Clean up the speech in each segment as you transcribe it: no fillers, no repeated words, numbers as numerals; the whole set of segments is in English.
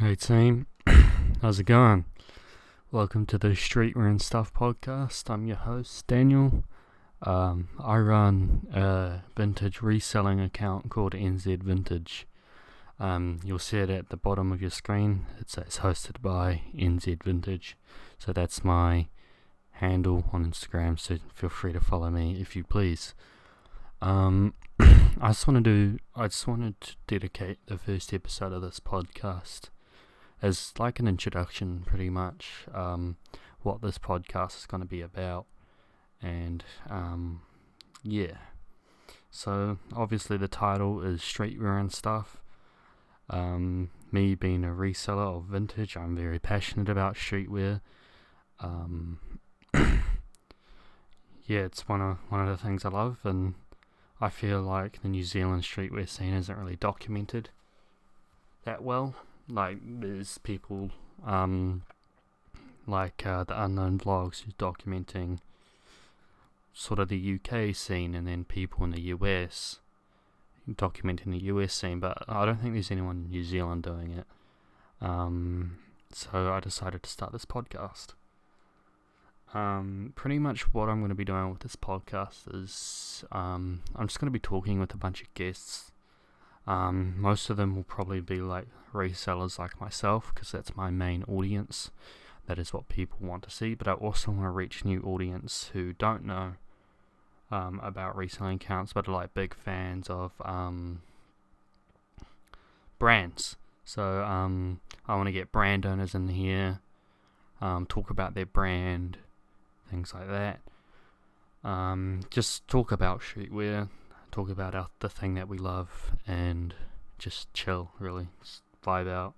Hey team, how's it going? Welcome to the Streetwear and Stuff podcast. I'm your host, Daniel. I run a vintage reselling account called NZ Vintage. You'll see it at the bottom of your screen. It says hosted by NZ Vintage. So that's my handle on Instagram, so feel free to follow me if you please. I just wanted to dedicate the first episode of this podcast as like an introduction, pretty much, what this podcast is going to be about. And so obviously the title is Streetwear and Stuff. Me being a reseller of vintage, I'm very passionate about streetwear. It's one of the things I love, and I feel like the New Zealand streetwear scene isn't really documented that well. Like, there's people like the Unknown Vlogs who's documenting sort of the UK scene, and then people in the US documenting the US scene, but I don't think there's anyone in New Zealand doing it. So I decided to start this podcast. Pretty much what I'm going to be doing with this podcast is I'm just going to be talking with a bunch of guests. Most of them will probably be like resellers like myself, because that's my main audience. That is what people want to see, but I also want to reach new audience who don't know about reselling accounts, but are like big fans of brands. So I want to get brand owners in here, talk about their brand, things like that. Just talk about streetwear, talk about the thing that we love, and just chill, really, just vibe out.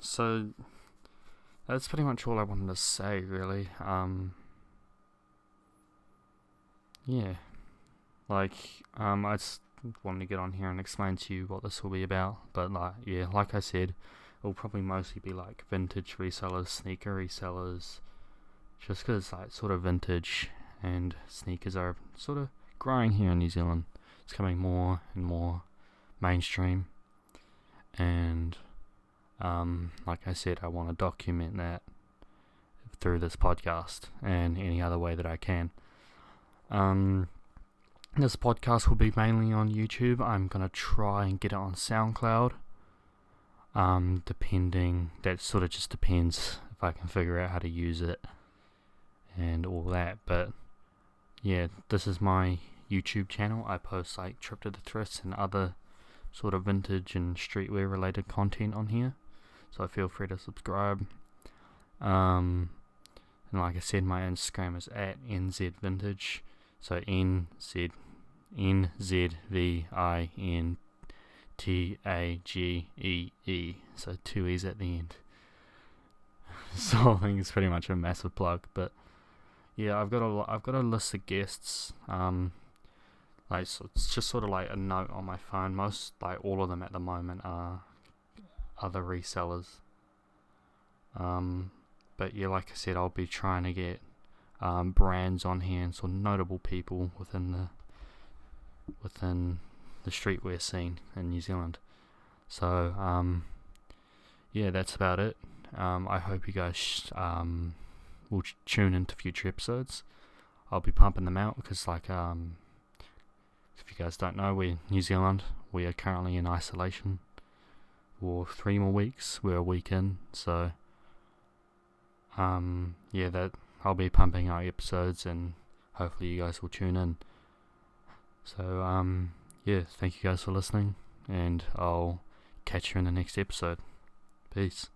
So that's pretty much all I wanted to say, really. I just wanted to get on here and explain to you what this will be about, but like I said, it'll probably mostly be like vintage resellers, sneaker resellers, just because like sort of vintage and sneakers are sort of growing here in New Zealand. It's coming more and more mainstream, and like I said, I want to document that through this podcast and any other way that I can. This podcast will be mainly on YouTube. I'm gonna try and get it on SoundCloud. That sort of just depends if I can figure out how to use it and all that. But yeah, this is my YouTube channel. I post like trip to the thrifts and other sort of vintage and streetwear related content on here, so feel free to subscribe. And like I said, my Instagram is at NZVintage, so NZVINTAGEE, so 2 E's at the end. So I think it's pretty much a massive plug, but yeah, I've got a list of guests. So it's just sort of like a note on my phone. All of them at the moment are other resellers. But yeah, like I said, I'll be trying to get brands on here and sort of notable people within the streetwear scene in New Zealand. So that's about it. I hope you guys will tune into future episodes. I'll be pumping them out because if you guys don't know, we're in New Zealand. We are currently in isolation for 3 more weeks. We're a week in, so that I'll be pumping out episodes, and hopefully you guys will tune in. So thank you guys for listening, and I'll catch you in the next episode. Peace.